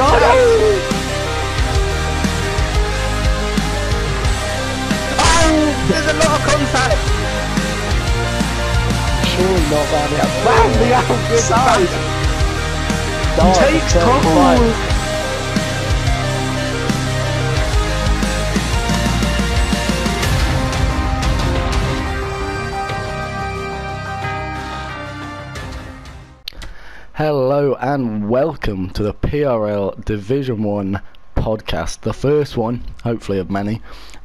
Oh, there's a lot of contact. Surely not round the out. Round the outside. Takes control. Hello and welcome to the PRL Division 1 Podcast, the first one, hopefully of many,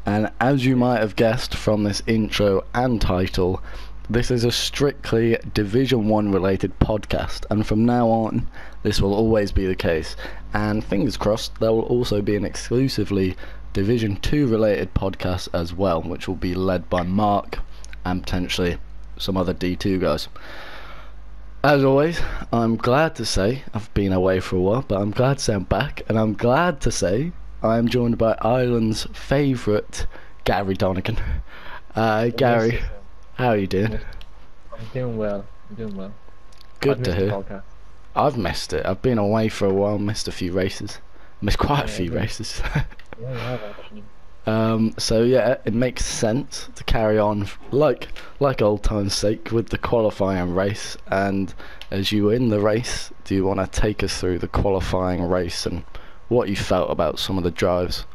and as you might have guessed from this intro and title, this is a strictly Division 1 related podcast, and from now on this will always be the case, and fingers crossed there will also be an exclusively Division 2 related podcast as well, which will be led by Mark and potentially some other D2 guys. As always, I'm glad to say I've been away for a while, but I'm glad to say I'm back, and I'm glad to say I'm joined by Ireland's favourite Gary Donegan. Gary, how are you doing? I'm doing well. Good to hear. I've missed it. I've been away for a while, missed a few races. Missed quite a few races. Yeah, you have actually. So yeah, it makes sense to carry on like old time's sake with the qualifying race. And as you were in the race, do you want to take us through the qualifying race and what you felt about some of the drives?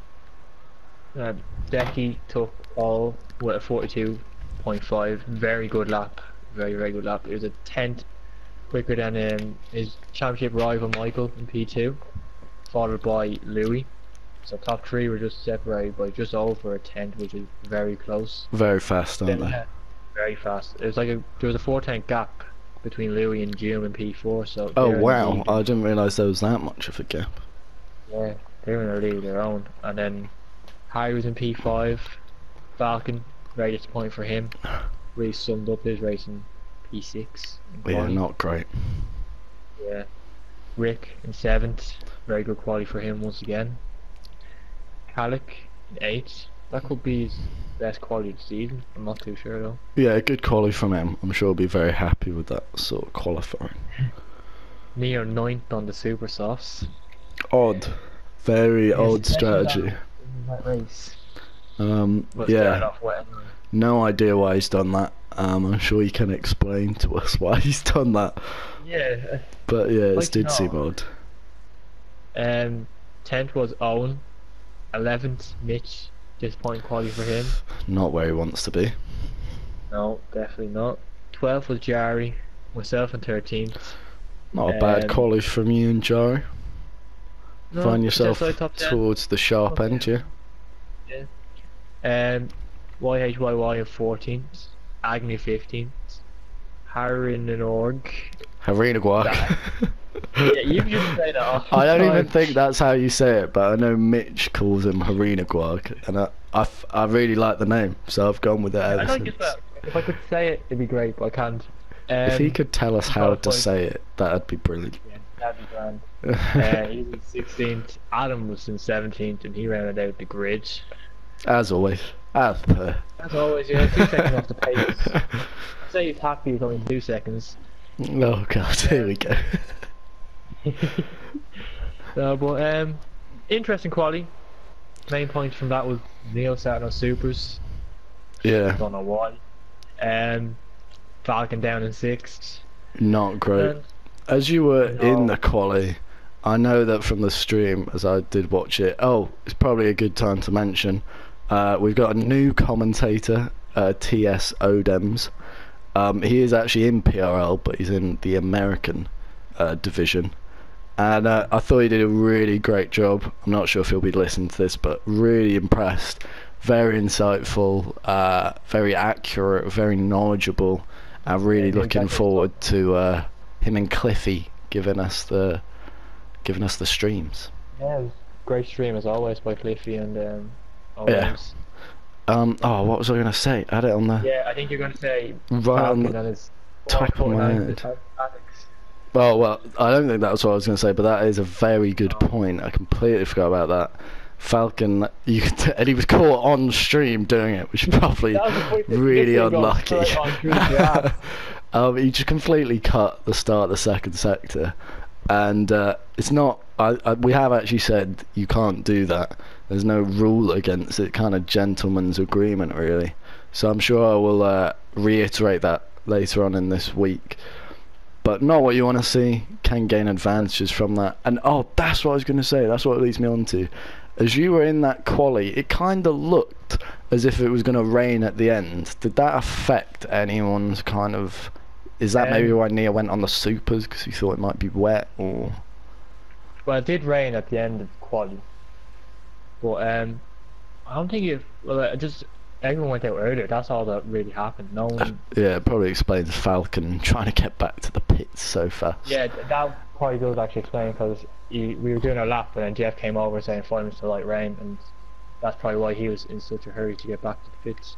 Decky took all with a 42.5. Very good lap. Very good lap. It was a tenth quicker than his championship rival Michael in P2, followed by Louis. So top three were just separated by just over a tenth, which is very close. Very fast, aren't they? Very fast. It was like there was a 4-10 gap between Louis and Jim in P4. So oh wow, I didn't realise there was that much of a gap. Yeah, they're in a league of their own. And then Harry was in P5. Falcon, very disappointing for him. Really summed up his race in P6. Yeah, not great. Yeah. Rick in 7th. Very good quality for him once again. Halleck in 8th. That could be his best quality of the season. I'm not too sure though. Yeah, good quality from him. I'm sure he'll be very happy with that sort of qualifying. Near 9th on the super softs. Odd. Very odd strategy. That race. Yeah. No idea why he's done that. I'm sure he can explain to us why he's done that. Yeah. But yeah, it did seem odd. 10th was Owen. 11th, Mitch. Disappointing quality for him. Not where he wants to be. No, definitely not. 12th was Jari. Myself in 13th. Not a bad quality from you and Jari. No, Find yourself towards the sharp end, yeah? Yeah. YHYY in 14th. Agnew 15th. Harin and Org. Harina Guac. Yeah, you just say that. I don't even think that's how you say it, but I know Mitch calls him Harina Guac, and I really like the name, so I've gone with it ever since. If I could say it, it'd be great, but I can't. If he could tell us how to say it, that'd be brilliant. Yeah, that'd be grand. He was 16th. Adam was in 17th, and he rounded out the grid. As always. As always, yeah. 2 seconds off the pace. I'd say he's happy with only 2 seconds. Oh god, here we go. No, but interesting quality. Main points from that was Neil starting on supers. Yeah. Don't know why. Falcon down in 6th. Not great. As you were in the quali, I know that from the stream, as I did watch it. Oh, it's probably a good time to mention. We've got a new commentator, TS Odems. He is actually in PRL, but he's in the American division. And I thought he did a really great job. I'm not sure if he'll be listening to this, but really impressed. Very insightful, very accurate, very knowledgeable. I'm really looking forward to him and Cliffy giving us the streams. Yeah, it was a great stream as always by Cliffy and yeah. Oh, what was I going to say? I had it on the... Yeah, I think you're going to say... Right on the top of my head. Well, I don't think that's what I was going to say, but that is a very good point. I completely forgot about that. Falcon, and he was caught on stream doing it, which is probably really unlucky. He just completely cut the start of the second sector, and it's not. We have actually said you can't do that. There's no rule against it. Kind of gentleman's agreement, really. So I'm sure I will reiterate that later on in this week. But not what you want to see. Can gain advantages from that. And oh, that's what I was going to say. That's what it leads me on to. As you were in that quali, it kind of looked as if it was going to rain at the end. Did that affect anyone's kind of... Is that maybe why Nia went on the supers, because he thought it might be wet, or...? Well, it did rain at the end of the quali. But I don't think it... Well, just... Everyone went out earlier, that's all that really happened. No one... Yeah, it probably explains Falcon trying to get back to the pits so fast. Yeah, that probably does actually explain, because we were doing our lap and then Jeff came over saying 5 minutes to light rain, and that's probably why he was in such a hurry to get back to the pits.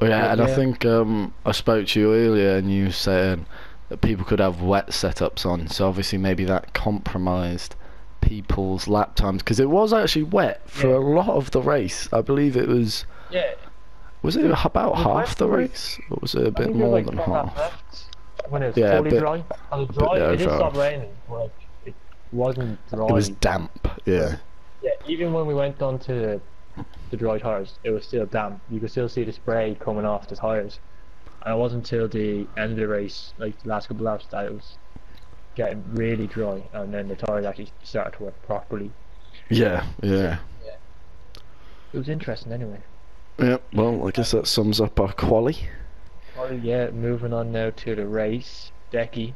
Oh yeah, and I think I spoke to you earlier and you saying that people could have wet setups on, so obviously maybe that compromised people's lap times, because it was actually wet for a lot of the race. I believe it was... Yeah. Was it about half the race, or was it a bit more than half? When it was fully dry. On the dry, it did stop raining, but it wasn't dry. It was damp, yeah. Yeah, even when we went on to the dry tyres, it was still damp. You could still see the spray coming off the tyres. And it wasn't until the end of the race, like the last couple of laps, that it was getting really dry, and then the tyres actually started to work properly. Yeah. It was interesting anyway. Yeah, well, I guess that sums up our quali. Yeah, moving on now to the race. Decky,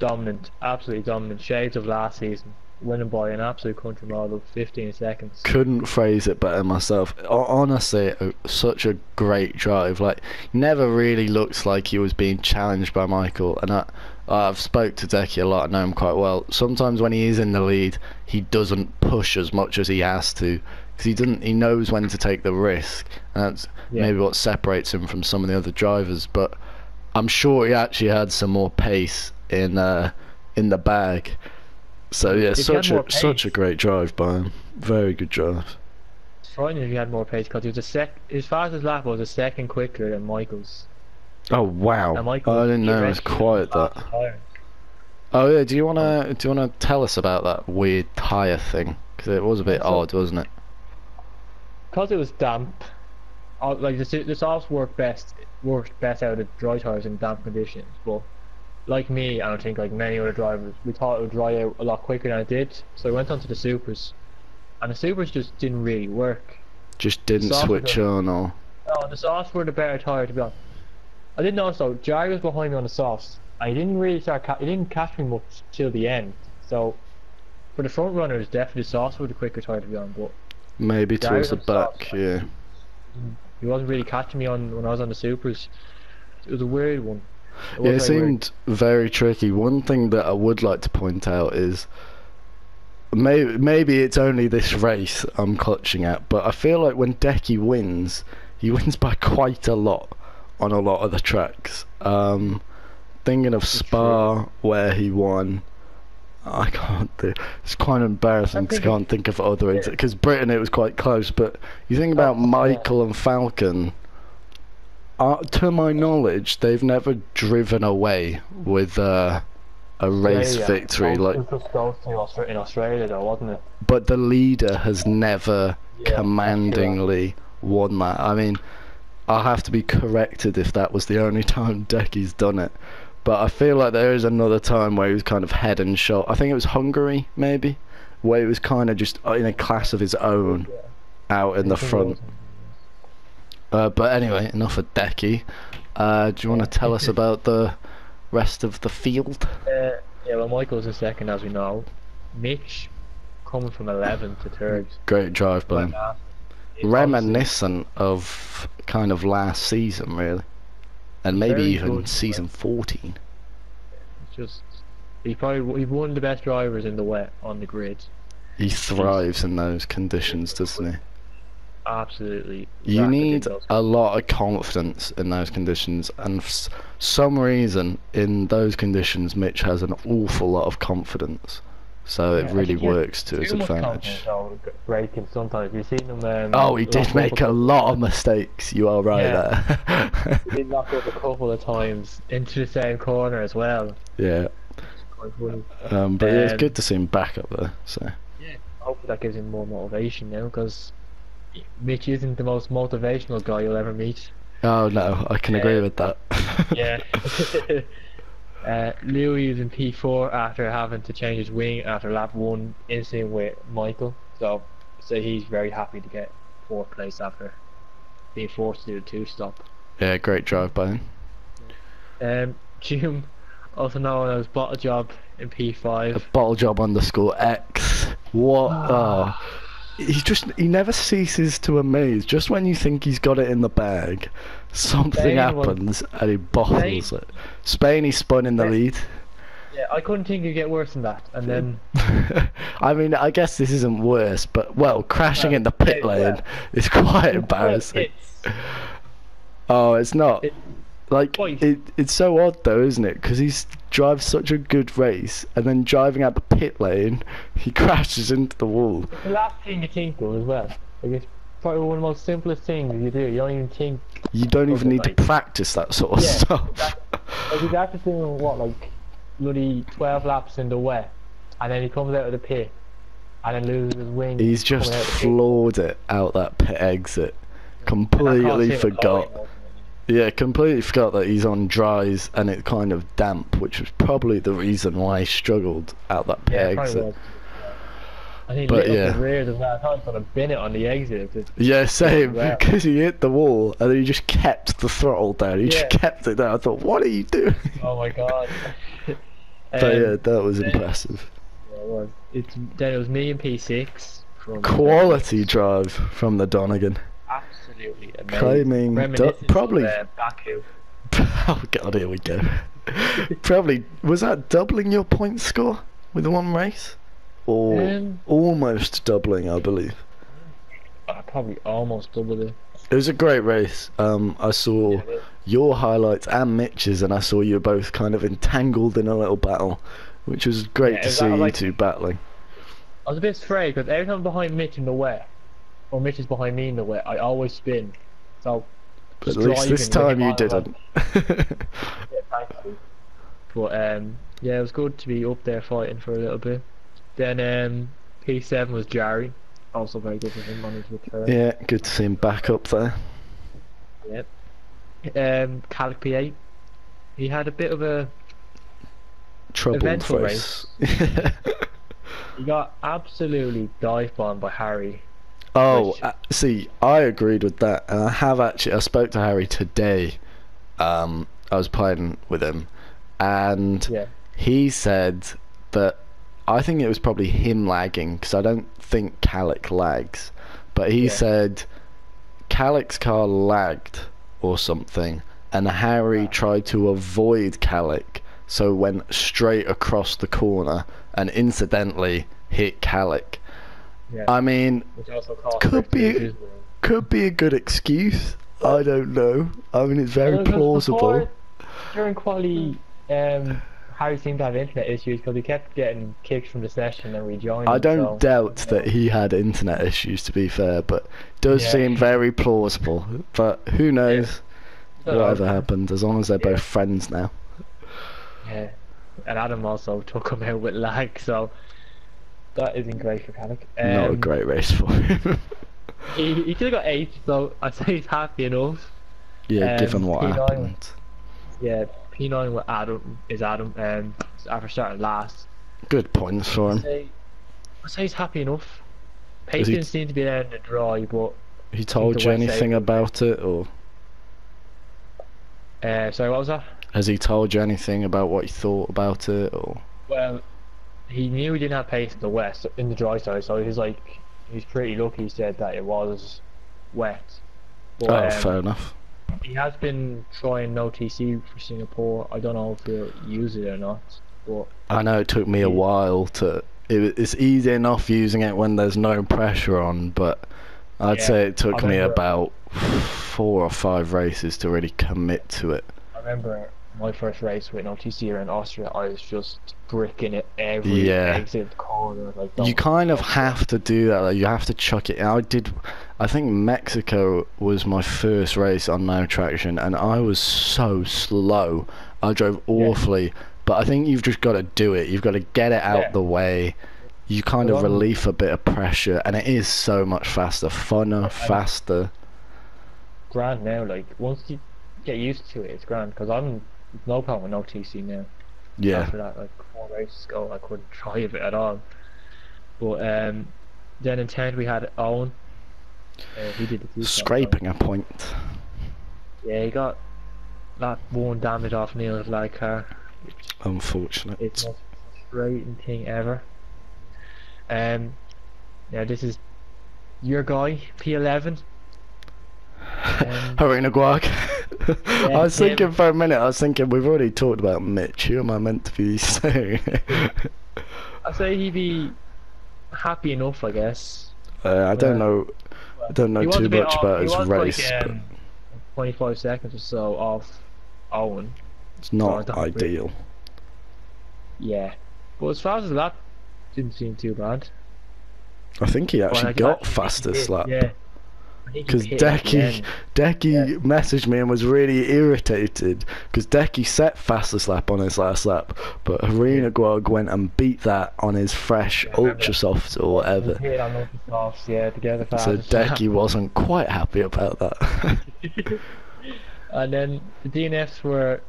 dominant, absolutely dominant. Shades of last season, winning by an absolute country mile of 15 seconds. Couldn't phrase it better myself. Honestly, such a great drive. Like, never really looks like he was being challenged by Michael. And I've spoke to Decky a lot. I know him quite well. Sometimes when he is in the lead, he doesn't push as much as he has to, because he knows when to take the risk, and that's maybe what separates him from some of the other drivers. But I'm sure he actually had some more pace in the bag. So yeah, such a great drive by him. Very good drive. It's frightening if he had more pace, because he was his fastest lap was a second quicker than Michael's. Oh wow! I didn't know it was quite that. Oh yeah, do you wanna tell us about that weird tyre thing? Because it was a bit odd, wasn't it? Because it was damp, like the softs worked best out of dry tyres in damp conditions. But like me, and I think like many other drivers, we thought it would dry out a lot quicker than it did. So I went onto the supers, and the supers just didn't really work. Just didn't switch on, or? No, the softs were the better tyre, to be honest. I did notice though, Jerry was behind me on the softs. I didn't really he didn't catch me much till the end. So for the front runners, definitely the softs were the quicker tyre, to be honest. But maybe towards the back, yeah. He wasn't really catching me when I was on the supers. It was a weird one. It seemed very tricky. One thing that I would like to point out is maybe it's only this race I'm clutching at, but I feel like when Decky wins, he wins by quite a lot on a lot of the tracks. Thinking of Spa, where he won, I can't do. It's quite embarrassing because I can't think of other because Britain it was quite close. But you think about Michael and Falcon. To my knowledge, they've never driven away with a race victory. Like it was just in Australia, though, wasn't it? But the leader has never commandingly won that. I mean, I'll have to be corrected if that was the only time Decky's done it. But I feel like there is another time where he was kind of head and shoulders. I think it was Hungary, maybe, where he was kind of just in a class of his own, out in the front. But anyway, enough of Decky. Do you want to tell us about the rest of the field? Yeah, well, Michael's in second, as we know. Mitch coming from 11th to 3rd. Great drive by him. Reminiscent of kind of last season, really. And maybe even season 14. Just he's one of the best drivers in the wet on the grid. He thrives in those conditions, doesn't he? Absolutely. You need a lot of confidence in those conditions, and for some reason in those conditions Mitch has an awful lot of confidence, so it really works to his advantage. Braking sometimes. You've seen him. Oh, he did make a lot of mistakes. You are right there. He did knock up a couple of times into the same corner as well. Yeah. quite funny. But yeah, it's good to see him back up there. So Yeah, hopefully that gives him more motivation now, because Mitch isn't the most motivational guy you'll ever meet. oh no, I can agree with that. Yeah. Louis is in P4 after having to change his wing after lap 1 incident with Michael, so he's very happy to get 4th place after being forced to do the 2-stop. Yeah, great drive by him. Jim, also known as Bottle Job in P5. A bottle job _X. What? Oh. He never ceases to amaze. Just when you think he's got it in the bag, something Spain happens and he bottles it. Spain, he spun in the lead. Yeah, I couldn't think it'd get worse than that. And then I mean, I guess this isn't worse, but well, crashing in the pit lane is quite embarrassing. Oh, it's not. Like, it's so odd though, isn't it? Because he drives such a good race, and then driving out the pit lane, he crashes into the wall. It's the last thing you think of as well. Like, it's probably one of the most simplest things you do. You don't even think. You don't even need to practice that sort of stuff. Like, he's after doing what, like, bloody 12 laps in the wet, and then he comes out of the pit, and then loses his wing. He's just floored it out that pit exit. Completely forgot. Yeah, completely forgot that he's on dries and it's kind of damp, which was probably the reason why he struggled out that pit exit. And he lit up the rear as well. I thought he was going to bin it on the exit. Yeah, same, because he hit the wall and then he just kept the throttle down. He just kept it down. I thought, what are you doing? Oh my god. But yeah, that was impressive. Yeah, it was. Then it was me and P6. Quality drive from the Donegan. Absolutely amazing. Claiming probably Baku. Oh god, here we go. Probably was that doubling your point score with the one race, or almost doubling, I believe. Probably almost doubled it. It was a great race. I saw your highlights and Mitch's, and I saw you both kind of entangled in a little battle, which was great to see you two battling. I was a bit afraid because every time I'm behind Mitch in the wet, or Mitch is behind me in the wet, I always spin. So but at least this time you didn't. Yeah, thank you. But yeah, it was good to be up there fighting for a little bit. Then P7 was Jarry, also very good for him on his return. Yeah, good to see him back up there. Yep. Calic P8, he had a bit of a troubled face. He got absolutely dive bombed by Harry. Oh, see, I agreed with that, and I spoke to Harry today. I was playing with him, and he said that I think it was probably him lagging, because I don't think Calic lags, but he said Calic's car lagged or something, and Harry tried to avoid Calic, so went straight across the corner and incidentally hit Calic. I mean, could be a good excuse. I don't know. I mean, it's very plausible. During quali, Harry seemed to have internet issues because he kept getting kicked from the session and rejoining. I don't doubt that he had internet issues, to be fair, but does seem very plausible. But who knows? Whatever happened, as long as they're both friends now. Yeah, and Adam also took him out with lag, so that isn't great for Calic. Not a great race for him. he could have got 8, so I'd say he's happy enough. Yeah, given what happened. Yeah, P9 with Adam after starting last. Good points for him. I'd say he's happy enough. Pace didn't seem to be there in the dry, but he told you anything about it, or? Sorry, what was that? Has he told you anything about what he thought about it, or? Well, he knew he didn't have pace in the west, in the dry side, so he's pretty lucky. He said that it was wet. But, fair enough. He has been trying no TC for Singapore. I don't know if he'll use it or not. But I know it took me a while to. It's easy enough using it when there's no pressure on, but I'd say it took me about 4 or 5 races to really commit to it. I remember my first race with no TC around Austria, I was just bricking it every exit corner. Like, you kind of have to do that. Like, you have to chuck it. I think Mexico was my first race on no traction, and I was so slow. I drove awfully, But I think you've just got to do it. You've got to get it out the way. You kind of relieve a bit of pressure, and it is so much faster, funner, faster. Grand now, like once you get used to it, it's grand. Because I'm no problem with no TC now. Yeah. After that, like 4 races ago, I couldn't drive it at all. But then in 10th we had Owen. He did the scraping a point. Yeah, he got that one damage off Neil's lag car. Unfortunate. It's the most frustrating thing ever. Yeah, this is your guy, P11. Harina Guag. Yeah, I was thinking for a minute, we've already talked about Mitch. Who am I meant to be saying? I say he'd be happy enough, I guess. I don't know. I don't know too much about his race. Like, 25 seconds or so off Owen. It's not ideal. Yeah, but as far as that, didn't seem too bad. I think he actually got fastest lap. Yeah. Because Decky messaged me and was really irritated because Decky set fastest lap on his last lap, but Harina Guag went and beat that on his fresh ultra soft or whatever. So Decky wasn't quite happy about that. And then the DNFs were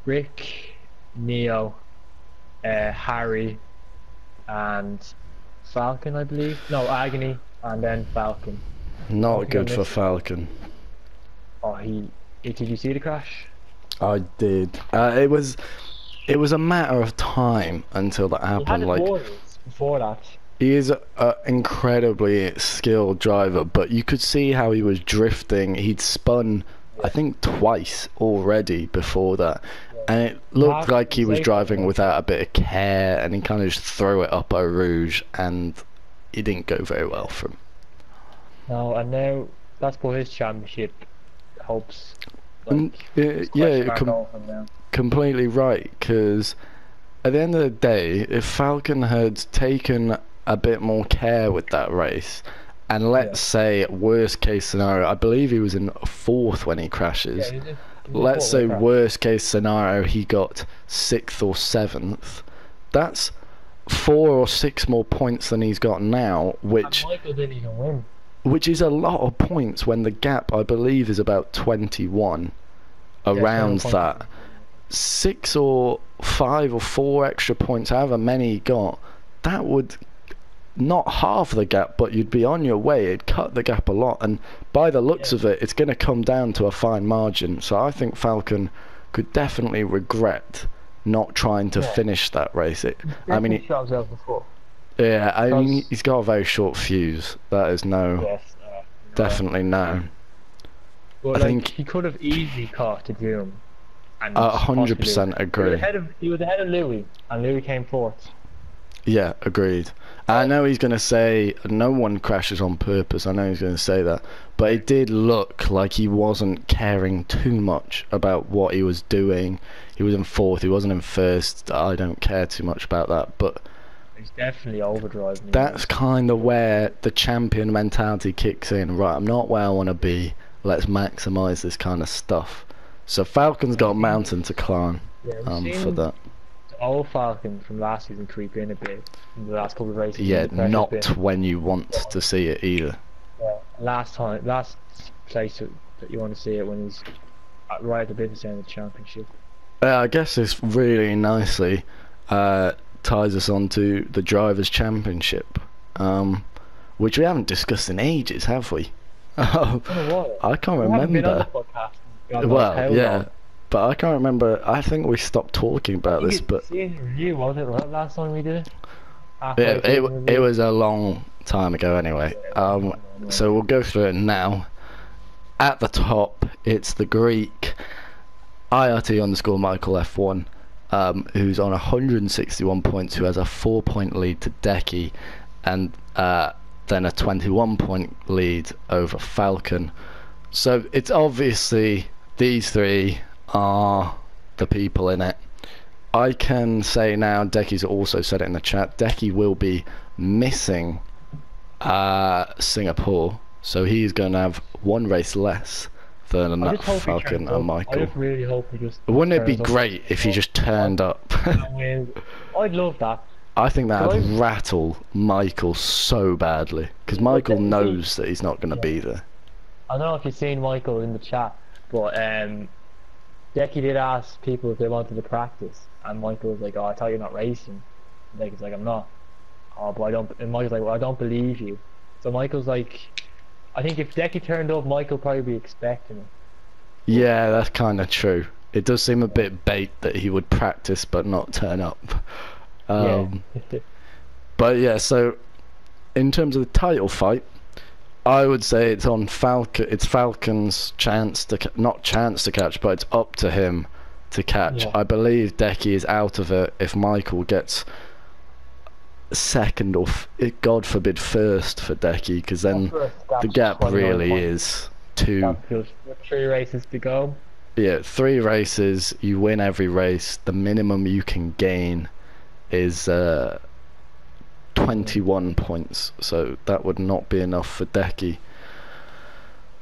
Rick, Neo, Harry, and Falcon, I believe. No, Agony, and then Falcon. Not good for Falcon. Oh, did you see the crash? I did. It was a matter of time until that happened. He had before that. He is an incredibly skilled driver, but you could see how he was drifting. He'd spun, I think, twice already before that. And it looked like he was driving without a bit of care, and he kind of just threw it up Eau Rouge, and it didn't go very well for him. No, and now that's for his championship hopes. Completely right, because at the end of the day, if Falcon had taken a bit more care with that race, and let's say worst case scenario, I believe he was in 4th when he crashes. Yeah, let's say worst case scenario he got 6th or 7th. That's 4 or 6 more points than he's got now, which Michael didn't even win. Which is a lot of points when the gap, I believe, is about 21. Around that. 6 or 5 or 4 extra points, however many he got, that would not halve the gap, but you'd be on your way. It'd cut the gap a lot, and by the looks of it, it's going to come down to a fine margin. So I think Falcon could definitely regret not trying to finish that race. I mean, he's got a very short fuse. That is definitely no. Well, I think he could have easily caught the Doom. 100% agree. He was ahead of Louis, and Louis came 4th. Yeah, agreed. I know he's going to say no one crashes on purpose. I know he's going to say that, but it did look like he wasn't caring too much about what he was doing. He was in 4th. He wasn't in 1st. I don't care too much about that, but he's definitely overdriving. That's kind of where the champion mentality kicks in. Right, I'm not where I want to be. Let's maximise this kind of stuff. So Falcon's got a mountain to climb for that. Old Falcon from last season creep in a bit in the last couple of races. Yeah, not when you want to see it either. Yeah, last place that you want to see it when he's right at the business end of the championship. I guess this really nicely ties us on to the Drivers' Championship, which we haven't discussed in ages, have we? I can't remember. Well, yeah. But I can't remember. I think we stopped talking about this. But review, was it last time we did it? Yeah, it was a long time ago anyway. So we'll go through it now. At the top, it's the Greek IRT_Michael F1, who's on 161 points, who has a 4-point lead to Decky, and then a 21-point lead over Falcon. So it's obviously these three are the people in it. I can say now, Decky's also said it in the chat, Decky will be missing Singapore, so he's going to have one race less than I just hope he Falcon turns and up. Michael. I just really hope he just. Wouldn't it be turns up. great if he just turned up? I'd love that. I think that would Guys- rattle Michael so badly, because Michael knows that he's not going to be there. I don't know if you've seen Michael in the chat, but Decky did ask people if they wanted to practice, and Michael was like, "Oh, I thought you're not racing." And Decky's like, "I'm not." Oh, but I don't. And Michael's like, "Well, I don't believe you." So Michael's like, I think if Decky turned up, Michael would probably be expecting it. Yeah, that's kind of true. It does seem a bit bait that he would practice but not turn up. Yeah. But yeah, so in terms of the title fight, I would say it's on Falcon. It's Falcon's chance to not chance to catch, but it's up to him to catch. Yeah. I believe Decky is out of it if Michael gets second or God forbid first for Decky, because then the gap really is two. 3 races to go. Yeah, 3 races. You win every race. The minimum you can gain is 21 points, so that would not be enough for Decky.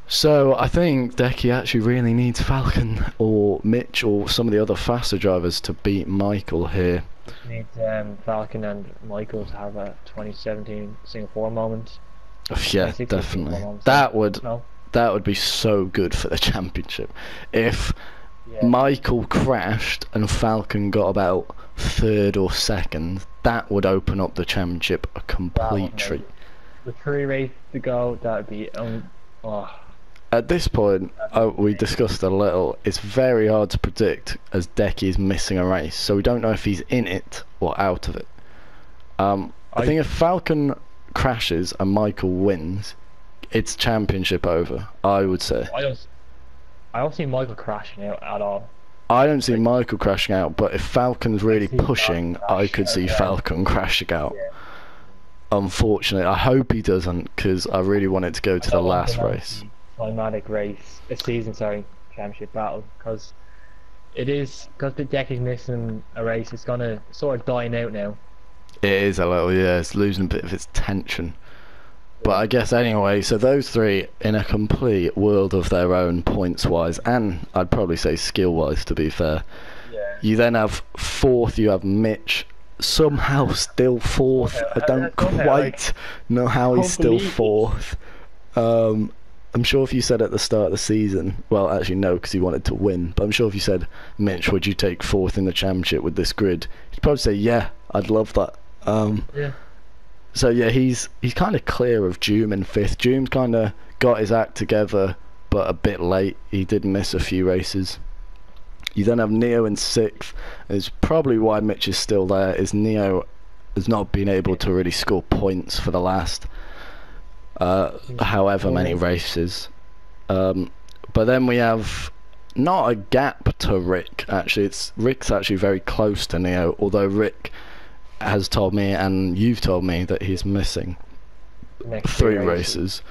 So I think Decky actually really needs Falcon or Mitch or some of the other faster drivers to beat Michael here. Needs Falcon and Michael to have a 2017 Singapore moment. Yeah, 2016 definitely. Singapore moment. That No? would be so good for the championship. If Yeah. Michael crashed and Falcon got about 3rd or 2nd, that would open up the championship a complete treat. With 3 races to go, that would be At this point, we discussed a little, it's very hard to predict as Decky is missing a race, so we don't know if he's in it or out of it. I think if Falcon crashes and Michael wins, it's championship over, I would say. I don't see Michael crashing out at all. I don't see Michael crashing out, but if Falcon's really see pushing, Falcon I could see crash, Falcon crashing out. Yeah. Unfortunately, I hope he doesn't, because I really want it to go to the last race. Climatic race, championship battle, because the deck is missing a race. It's gonna sort of dying out now. It is a little, yeah, it's losing a bit of its tension. But I guess anyway, so those 3 in a complete world of their own points-wise, and I'd probably say skill-wise, to be fair. Yeah. You then have 4th, you have Mitch, somehow still 4th. I don't quite know how he's still 4th. I'm sure if you said at the start of the season, well, actually no, because he wanted to win, but I'm sure if you said, Mitch, would you take 4th in the championship with this grid, he'd probably say, yeah, I'd love that. Yeah. So yeah, he's kind of clear of Doom in 5th. Doom's kind of got his act together, but a bit late. He did miss a few races. You then have Neo in 6th. It's probably why Mitch is still there, is Neo has not been able to really score points for the last however many races. But then we have not a gap to Rick, actually. Rick's actually very close to Neo, although Rick has told me, and you've told me, that he's missing Next 3 races.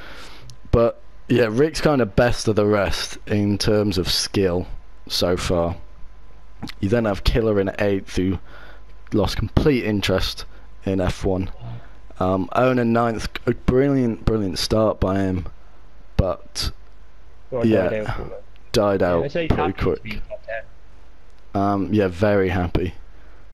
But yeah, Rick's kind of best of the rest in terms of skill so far. You then have Killer in 8th, who lost complete interest in F1. Owen in 9th, a brilliant start by him, but died out pretty quick. Yeah, very happy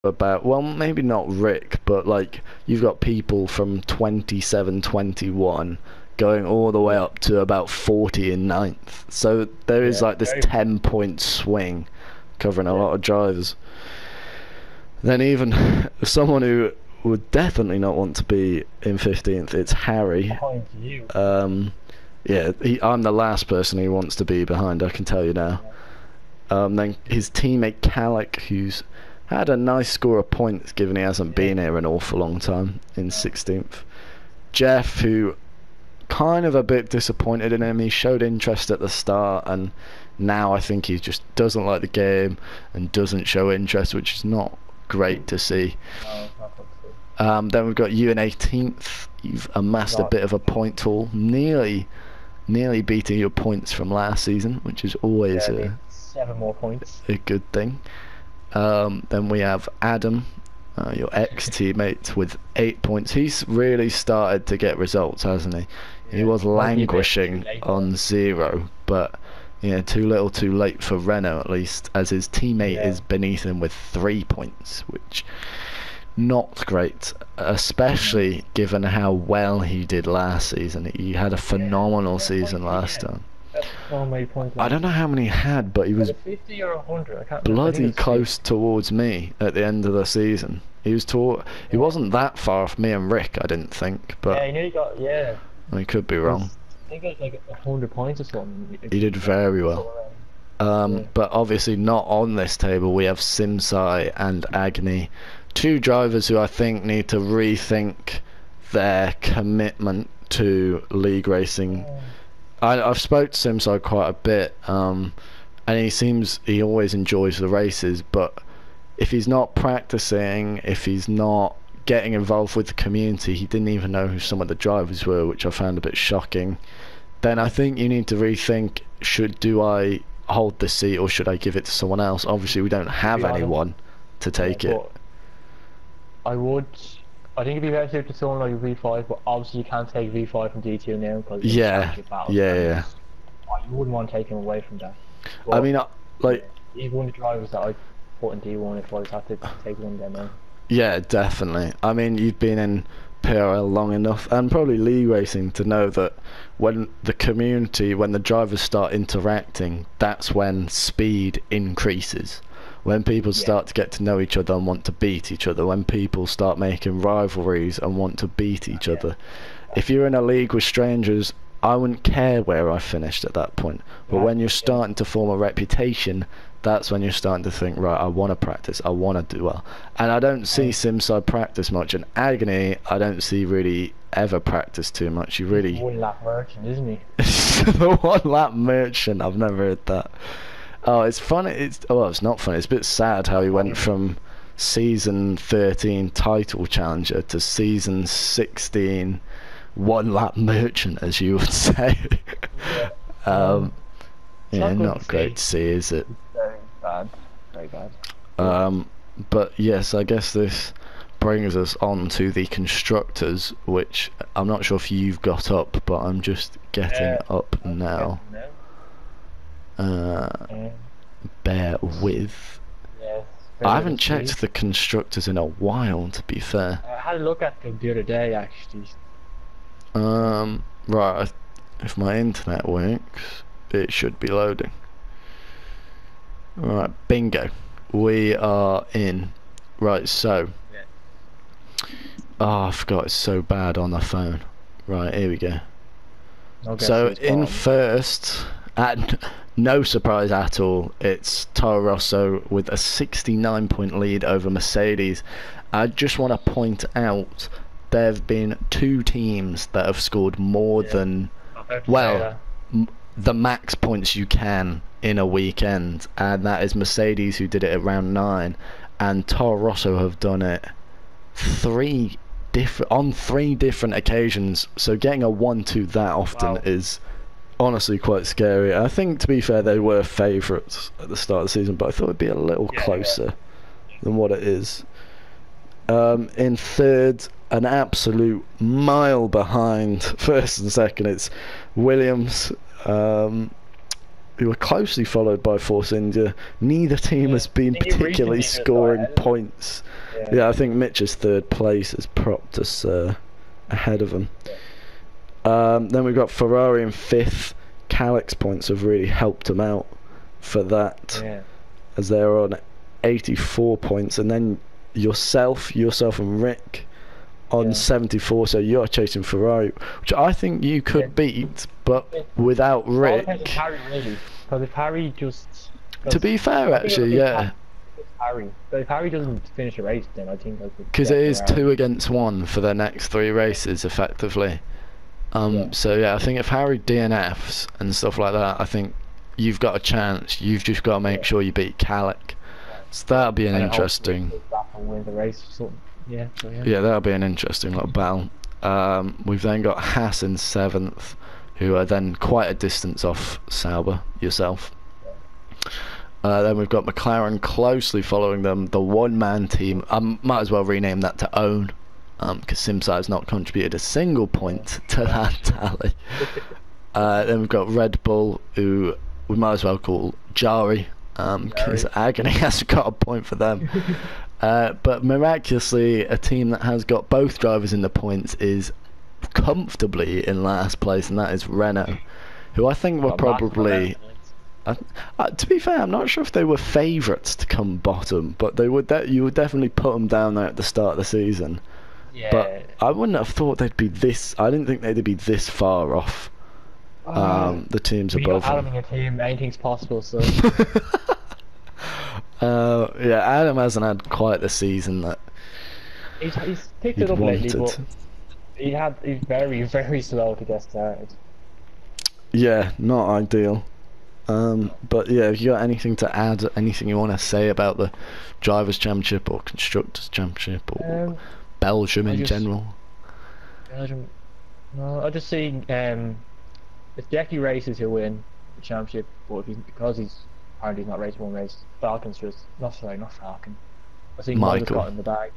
about, well, maybe not Rick, but like you've got people from 27, 21 going all the way up to about 40 in 9th, so there is like this 10-point swing covering a lot of drivers. Then even someone who would definitely not want to be in 15th, it's Harry. Behind you. Yeah, I'm the last person he wants to be behind, I can tell you now. Then his teammate Calic, who's had a nice score of points given he hasn't been here an awful long time, in 16th. Jeff, who kind of a bit disappointed in him. He showed interest at the start, and now I think he just doesn't like the game and doesn't show interest, which is not great to see. Then we've got you in 18th. You've amassed a bit of a point haul, nearly beating your points from last season, which is always 7 more points. a good thing. Then we have Adam, your ex-teammate, with 8 points. He's really started to get results, hasn't he? He was languishing on 0, but Yeah, too little too late for Renault, at least, as his teammate is beneath him with 3 points, which not great, especially given how well he did last season. He had a phenomenal season last time. So many points. I don't know how many he had, but he was 50 or 100. I can't bloody close towards me at the end of the season. He wasn't that far off me and Rick, I didn't think, but yeah, he nearly got I could be wrong. I think it was like 100 points or something. He did very well. But obviously not on this table. We have Simsai and Agni, two drivers who I think need to rethink their commitment to league racing. I've spoke to Simsai quite a bit, and he always enjoys the races, but if he's not practicing, if he's not getting involved with the community, he didn't even know who some of the drivers were, which I found a bit shocking, then I think you need to rethink, do I hold this seat or should I give it to someone else? Obviously we don't have anyone to take it. I think it'd be better suited to someone like V5, but obviously you can't take V5 from D2 now because yeah. You wouldn't want to take him away from that. But I mean, like, he's one of the drivers that I put in D1 if I was have to take one of them now. Yeah, definitely. I mean, you've been in PRL long enough and probably league racing to know that when the drivers start interacting, that's when speed increases. When people start to get to know each other and want to beat each other, when people start making rivalries and want to beat each other. If you're in a league with strangers, I wouldn't care where I finished at that point. But when you're starting to form a reputation, that's when you're starting to think, right, I want to practice, I want to do well. And I don't see Simside practice much, and Agony I don't see really ever practice too much. You really... One lap merchant, isn't he? The one lap merchant, I've never heard that. Oh, it's funny, it's not funny, it's a bit sad how he went from season 13 title challenger to season 16 one lap merchant, as you would say. Not great to see, is it? Very bad, very bad. But yes, I guess this brings us on to the constructors, which I'm not sure if you've got up, but I'm just getting up now. Bear with. Yes, I haven't checked the constructors in a while, to be fair. I had a look at them the other day, actually. Right, if my internet works, it should be loading. Right, bingo. We are in. Right, so. Oh, I forgot it's so bad on the phone. Right, here we go. So, in first, at no surprise at all, it's Toro Rosso with a 69-point lead over Mercedes. I just want to point out there have been two teams that have scored more than, well, the max points you can in a weekend, and that is Mercedes, who did it at round 9, and Toro Rosso have done it on three different occasions. So getting a 1-2 that often is honestly quite scary. I think, to be fair, they were favourites at the start of the season, but I thought it'd be a little closer than what it is. In third, an absolute mile behind first and second, it's Williams, who were closely followed by Force India. Neither team has been particularly scoring points. Yeah, I think Mitch's third place has propped us ahead of them. Then we've got Ferrari in fifth. Calix points have really helped them out for that, as they're on 84 points, and then yourself and Rick on 74, so you're chasing Ferrari, which I think you could beat, but without Rick. Because if Harry just... To be fair, actually, But if Harry doesn't finish a race, then I think I could... Because it is 2 against 1 for their next 3 races, effectively. So yeah, I think if Harry DNFs and stuff like that, I think you've got a chance. You've just got to make sure you beat Calic. So that'll be an interesting... Win the race or something. Yeah, that'll be an interesting little battle. We've then got Haas in 7th, who are then quite a distance off Sauber, yourself. Then we've got McLaren closely following them, the one-man team. I might as well rename that to Own, because Simsai has not contributed a single point to that tally. Then we've got Red Bull, who we might as well call Jari, because Agony hasn't got a point for them. But miraculously, a team that has got both drivers in the points is comfortably in last place, and that is Renault, who I think were probably... to be fair, I'm not sure if they were favourites to come bottom, but they would. You would definitely put them down there at the start of the season. Yeah. But I wouldn't have thought they'd be this. I didn't think they'd be this far off. The teams above Adam them. in your team, anything's possible. So. Yeah, Adam hasn't had quite the season that He's picked he'd it up lately, wanted. but he's very, very slow to get started. Yeah, not ideal. But yeah, if you got anything to add, anything you want to say about the Drivers' Championship or Constructors' Championship or Belgium in general? Belgium. No, I just see it's Decky races who win the championship, but because he's apparently not raced one race, Falcon's just not Falcon. I think Michael got in the bag.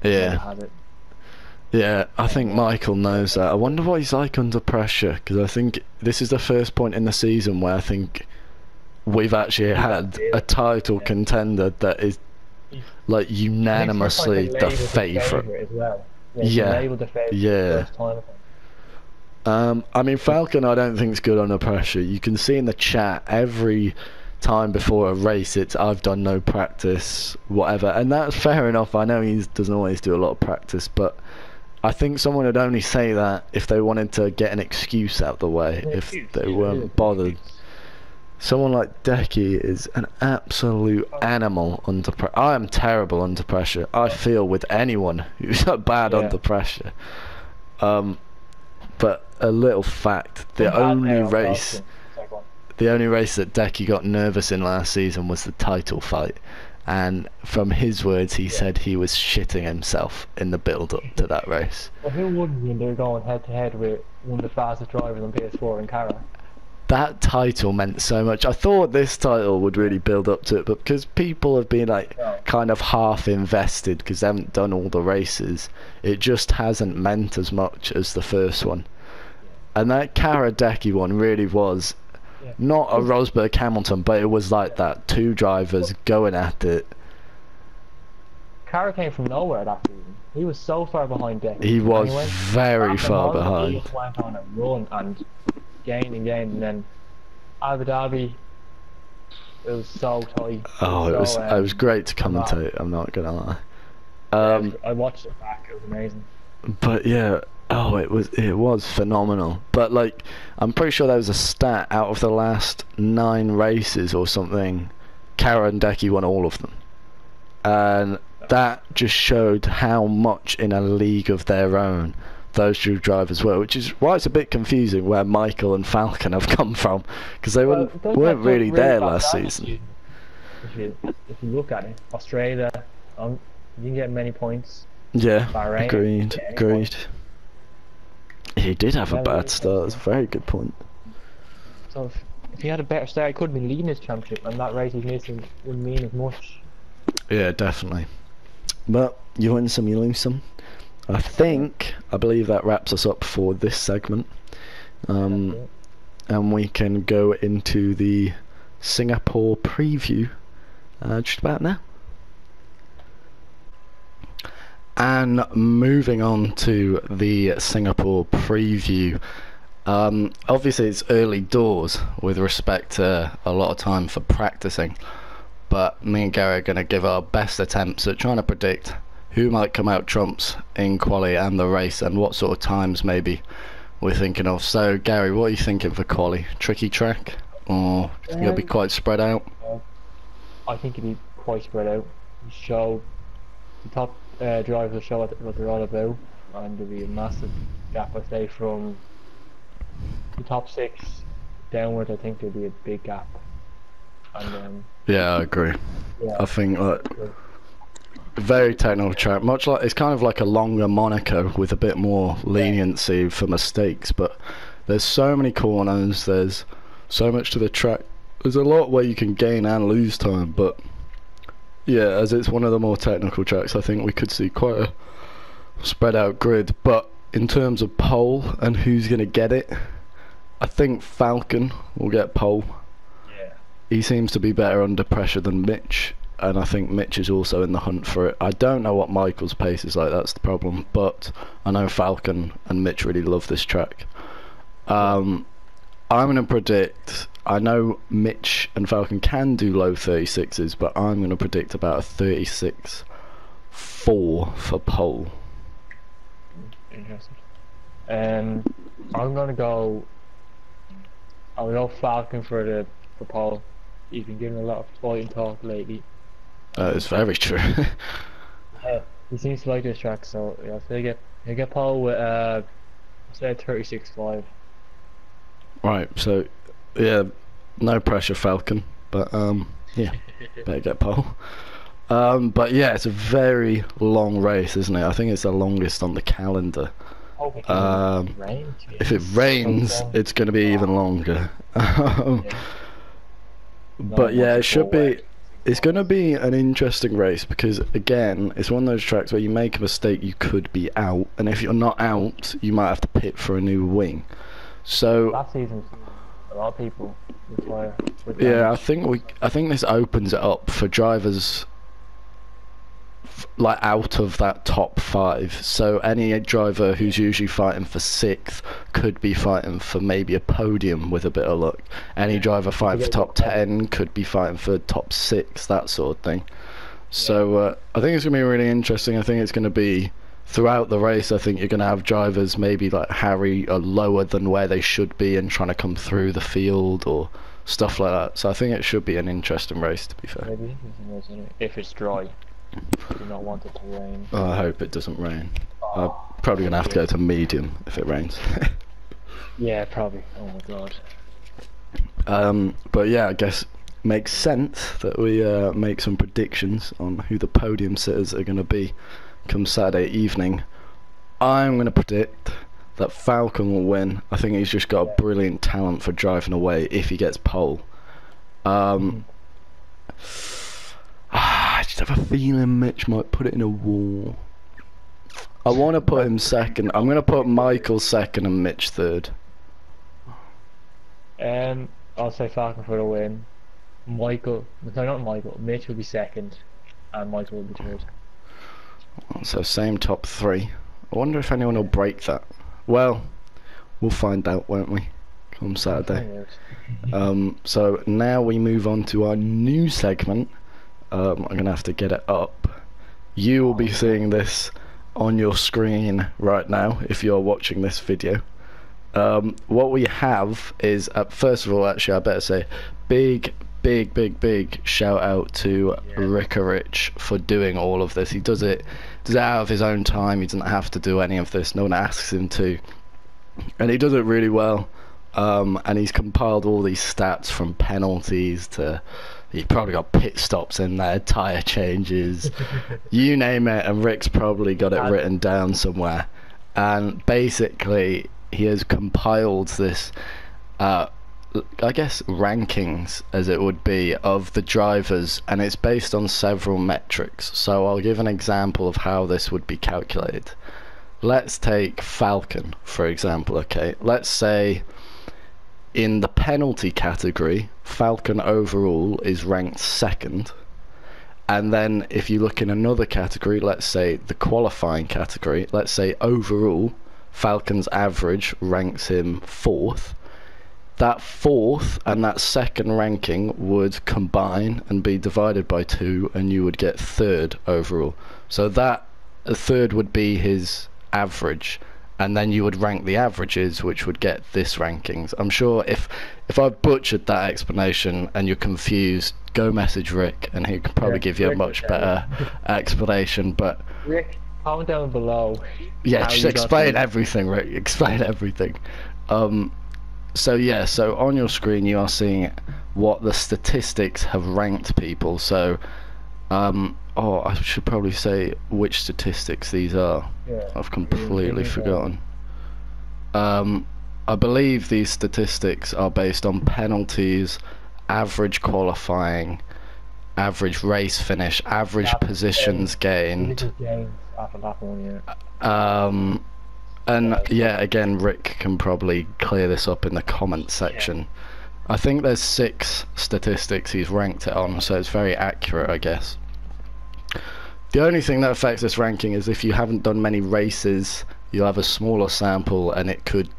Yeah. Had it. Yeah, I think Michael knows that. I wonder what he's like under pressure, because I think this is the first point in the season where I think we've actually had a title contender that is like unanimously the favourite. As well. Yeah, yeah. I mean, Falcon I don't think is good under pressure. You can see in the chat every time before a race it's I've done no practice, whatever, and that's fair enough. I know he doesn't always do a lot of practice, but I think someone would only say that if they wanted to get an excuse out of the way, if they weren't bothered. Someone like Decky is an absolute animal under pressure. I am terrible under pressure. I feel with anyone who's bad under pressure. But a little fact, the only race that Decky got nervous in last season was the title fight. And from his words, he said he was shitting himself in the build-up to that race. Well, who wouldn't when they're going head-to-head with one of the fastest drivers on PS4 in Cara? That title meant so much. I thought this title would really build up to it, but because people have been like kind of half invested because they haven't done all the races, it just hasn't meant as much as the first one. And that Cara Decky one really was not a Rosberg Hamilton, but it was like that. Two drivers going at it. Cara came from nowhere that season. He was so far behind Decky. He was very far behind. He went on a run and gained, and then Abu Dhabi, it was so tight. Oh, it was great to commentate. I'm not gonna lie. I watched it back. It was amazing. But yeah. Oh, it was phenomenal. But like, I'm pretty sure there was a stat out of the last 9 races or something, Cara and Decky won all of them, and that just showed how much in a league of their own those two drivers were, which is why it's a bit confusing where Michael and Falcon have come from, because they weren't really there last season. If you look at it, Australia, you didn't get many points. Yeah, Bahrain, agreed. He did have a bad start. That's a very good point. So if he had a better start, he could have been leading his championship, and that race he's missing wouldn't mean as much. Yeah, definitely. But you win some, you lose some. I believe that wraps us up for this segment. And we can go into the Singapore preview just about now. And moving on to the Singapore preview, obviously it's early doors with respect to a lot of time for practicing, but me and Gary are going to give our best attempts at trying to predict who might come out trumps in quali and the race, and what sort of times maybe we're thinking of. So Gary, what are you thinking for quali? Tricky track, or do you think it'll be quite spread out? I think it'll be quite spread out. Show the top drivers will show what they're all about, and there'll be a massive gap, I say, from the top 6 downwards. I think there'll be a big gap. And yeah, I agree. Yeah. I think very technical track, much like it's kind of like a longer Monaco with a bit more leniency for mistakes, but there's so many corners, there's so much to the track, there's a lot where you can gain and lose time, but yeah, as it's one of the more technical tracks, I think we could see quite a spread out grid. But in terms of pole and who's going to get it, I think Falcon will get pole. he seems to be better under pressure than Mitch, and I think Mitch is also in the hunt for it. I don't know what Michael's pace is like, that's the problem, but I know Falcon and Mitch really love this track. I'm going to predict, I know Mitch and Falcon can do low 36s, but I'm going to predict about a 36.4 for pole. Interesting. I'm gonna go. I'll go Falcon for pole. He's been giving a lot of fighting talk lately. It's very true. He seems to like this track, so yeah, so he'll get pole with say 36.5. Right, so yeah, no pressure, Falcon, but yeah, better get pole. But yeah, it's a very long race, isn't it? I think it's the longest on the calendar. If it rains, it's going to be even longer. But yeah, it should be. It's going to be an interesting race because, again, it's one of those tracks where you make a mistake, you could be out, and if you're not out, you might have to pit for a new wing. So last season, a lot of people retire. Yeah, I think this opens it up for drivers like out of that top 5, so any driver who's usually fighting for 6th could be fighting for maybe a podium with a bit of luck. Any driver fighting for top 10 could be fighting for top 6, that sort of thing. So I think it's going to be really interesting. I think it's going to be throughout the race. I think you're going to have drivers maybe like Harry are lower than where they should be and trying to come through the field or stuff like that. So I think it should be an interesting race, to be fair. Maybe if it's dry. I do not want it to rain. Oh, I hope it doesn't rain. I'm probably going to have to go to medium if it rains. Yeah, probably. Oh my god. But yeah, I guess makes sense that we make some predictions on who the podium sitters are going to be come Saturday evening. I'm going to predict that Falcon will win. I think he's just got a brilliant talent for driving away if he gets pole. I just have a feeling Mitch might put it in a wall. I want to put him second. I'm going to put Michael second and Mitch third. I'll say Falcon for the win. Mitch will be second, and Michael will be third. So same top 3. I wonder if anyone will break that. Well, we'll find out, won't we? Come Saturday. So now we move on to our new segment. I'm going to have to get it up. You will be seeing this on your screen right now if you're watching this video. What we have is, first of all, actually I better say, big shout out to Rickarich for doing all of this. He does it out of his own time. He doesn't have to do any of this, no one asks him to, and he does it really well. And he's compiled all these stats from penalties to, he probably got pit stops in there, tyre changes, you name it, and Rick's probably got it written down somewhere. And basically he has compiled this I guess rankings, as it would be, of the drivers, and it's based on several metrics. So I'll give an example of how this would be calculated. Let's take Falcon for example. Okay, let's say in the penalty category Falcon overall is ranked 2nd, and then if you look in another category, let's say the qualifying category, let's say overall Falcon's average ranks him 4th. That 4th and that 2nd ranking would combine and be divided by 2, and you would get 3rd overall. So that 3rd would be his average, and then you would rank the averages, which would get this rankings. I'm sure if I've butchered that explanation and you're confused, go message Rick and he can probably give you a much better explanation. But Rick, comment down below. Yeah, just explain everything, Rick. Explain everything. So yeah, so on your screen you are seeing what the statistics have ranked people. So I should probably say which statistics these are. I've completely forgotten. I believe these statistics are based on penalties, average qualifying, average race finish, average positions gained. And yeah, again, Rick can probably clear this up in the comment section. I think there's 6 statistics he's ranked it on, so it's very accurate, I guess. The only thing that affects this ranking is if you haven't done many races, you'll have a smaller sample and it could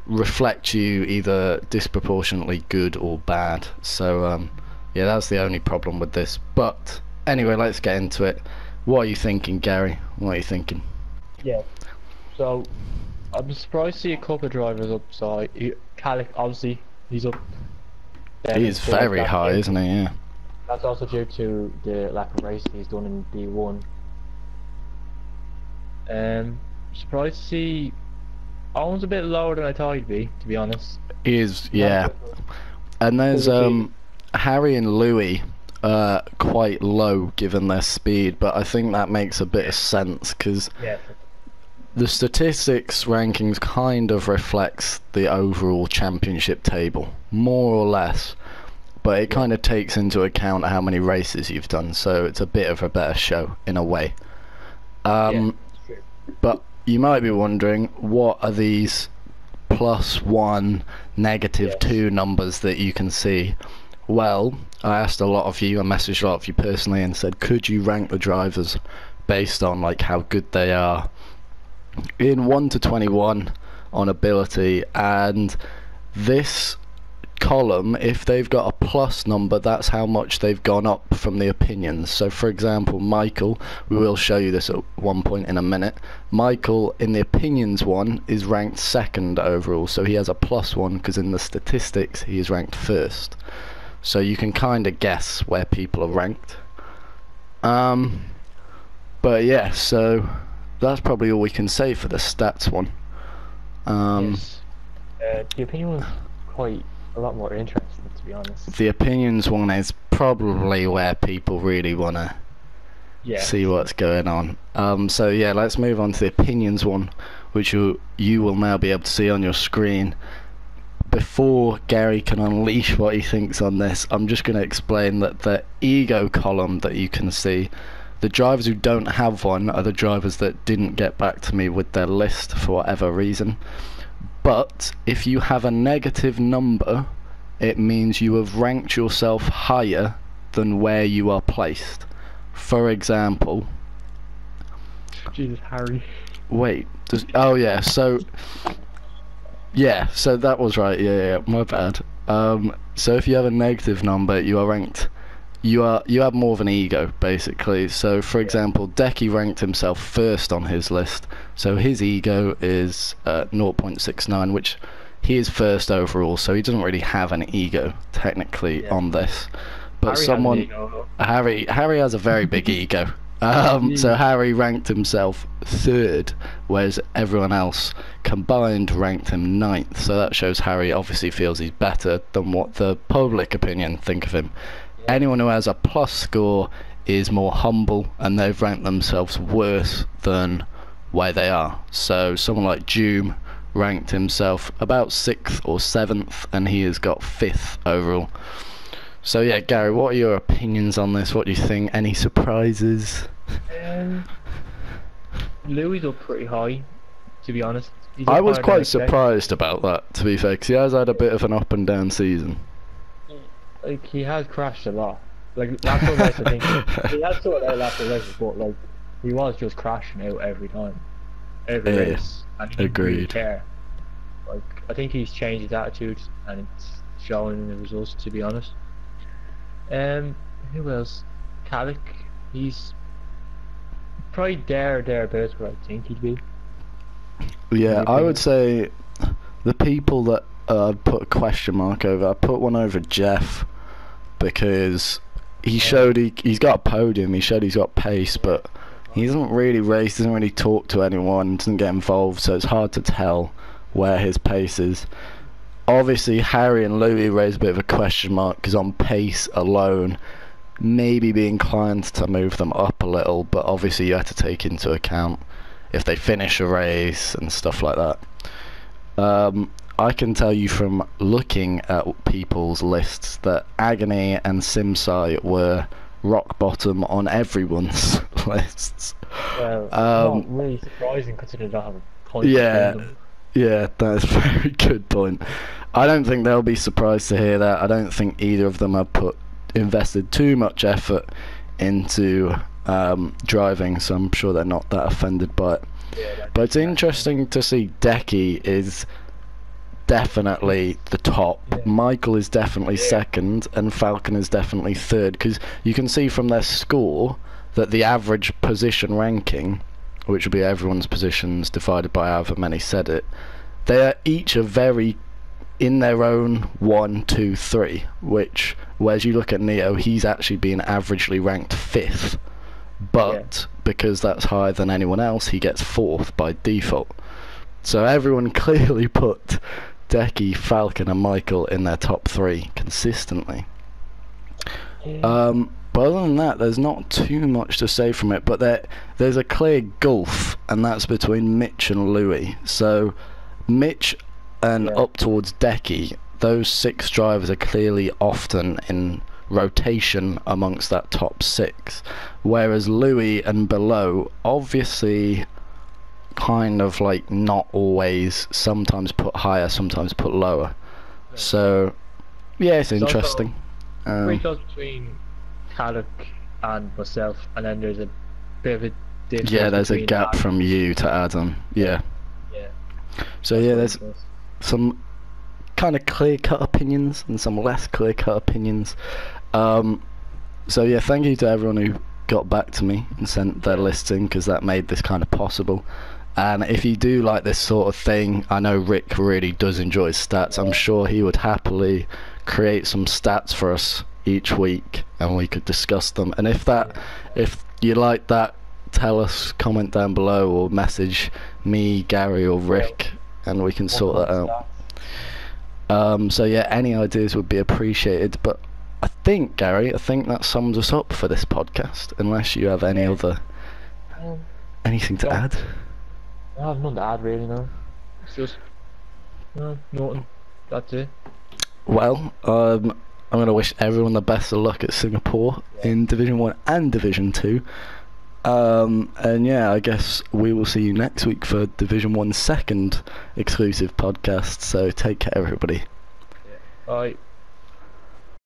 reflect you either disproportionately good or bad. So yeah, that's the only problem with this. But anyway, let's get into it. What are you thinking, Gary? What are you thinking? Yeah. So I'm surprised to see a couple of drivers upside. Calic, obviously, he's up. He's very high, isn't he? Yeah. That's also due to the lack of racing he's done in D1. Surprised to see Owen's a bit lower than I thought he'd be, to be honest. He is, yeah. And there's Harry and Louis quite low given their speed, but I think that makes a bit of sense because the statistics rankings kind of reflects the overall championship table, more or less. But it kind of takes into account how many races you've done, so it's a bit of a better show in a way. But you might be wondering, what are these +1, -2 numbers that you can see? Well, I asked a lot of you, I messaged a lot of you personally and said, could you rank the drivers based on like how good they are in 1 to 21 on ability? And this column, if they've got a plus number, that's how much they've gone up from the opinions. So for example, Michael, we will show you this at one point in a minute, Michael in the opinions one is ranked 2nd overall, so he has a +1 because in the statistics he is ranked 1st. So you can kind of guess where people are ranked. But yeah, so that's probably all we can say for the stats one. Yes. The opinion was quite a lot more interesting, to be honest. The opinions one is probably where people really want to see what's going on. So yeah, let's move on to the opinions one, which you will now be able to see on your screen. Before Gary can unleash what he thinks on this, I'm just going to explain that the ego column that you can see, the drivers who don't have one are the drivers that didn't get back to me with their list for whatever reason. But if you have a negative number, it means you have ranked yourself higher than where you are placed. For example, Jesus, Harry. Wait, oh yeah, so that was right. Yeah, my bad. So if you have a negative number, you are ranked. You have more of an ego, basically. So for example, Decky ranked himself 1st on his list, so his ego is 0.69, which he is 1st overall, so he doesn't really have an ego technically on this. But Harry Harry has a very big ego. So Harry ranked himself 3rd, whereas everyone else combined ranked him 9th. So that shows Harry obviously feels he's better than what the public opinion think of him. Anyone who has a plus score is more humble, and they've ranked themselves worse than where they are. So someone like Joom ranked himself about 6th or 7th, and he has got 5th overall. So yeah, Gary, what are your opinions on this? What do you think? Any surprises? Louis up pretty high, to be honest. I was quite surprised about that, to be fair, because he has had a bit of an up and down season. Like, he has crashed a lot. Like, last one race, I think he has sorted out last races, but like, he was just crashing out every time, every race, and he didn't really care. Like, I think he's changed his attitude, and it's showing in the results, to be honest. Who else? Calic, he's probably thereabouts where I think he'd be. Yeah, I would say the people that put a question mark over, I put one over Jeff, because he showed he's got a podium, he showed he's got pace, but he doesn't really race, doesn't really talk to anyone, doesn't get involved, so it's hard to tell where his pace is. Obviously Harry and Louis raise a bit of a question mark, because on pace alone maybe be inclined to move them up a little, but obviously you have to take into account if they finish a race and stuff like that. I can tell you from looking at people's lists that Agony and Simsai were rock bottom on everyone's lists. Well, not really surprising considering they don't have a point. Yeah, that's a very good point. I don't think they'll be surprised to hear that. I don't think either of them have invested too much effort into driving, so I'm sure they're not that offended by it. Yeah, But it's interesting to see Decky is definitely the top. Yeah. Michael is definitely Yeah. second, and Falcon is definitely third, because you can see from their score that the average position ranking, which would be everyone's positions divided by however many said it, they are each a very in their own 1, 2, 3, which, whereas you look at Neo, he's actually been averagely ranked 5th, but because that's higher than anyone else, he gets 4th by default. So everyone clearly put Decky, Falcon and Michael in their top 3 consistently. Yeah. But other than that, there's not too much to say from it, but there's a clear gulf, and that's between Mitch and Louis. So Mitch and up towards Decky, those 6 drivers are clearly often in rotation amongst that top 6, whereas Louis and below obviously kind of like not always, sometimes put higher, sometimes put lower. So yeah, it's interesting. Pretty close between Caddock and myself, and then there's a bit of a difference. Yeah, there's a between gap Adam. from you to Adam. Yeah. Yeah. So yeah, there's some kind of clear-cut opinions and some less clear-cut opinions. So yeah, thank you to everyone who got back to me and sent their lists in, because that made this kind of possible. And if you do like this sort of thing, I know Rick really does enjoy his stats. I'm sure he would happily create some stats for us each week and we could discuss them. And if you like that, tell us, comment down below or message me, Gary or Rick, and we can sort that out. So yeah, any ideas would be appreciated. But I think, Gary, that sums us up for this podcast, unless you have any other anything to add. I have nothing to add really, no. It's just nothing. That's it. Well, I'm going to wish everyone the best of luck at Singapore in Division 1 and Division 2. And yeah, I guess we will see you next week for Division 1's second exclusive podcast. So take care, everybody. Bye.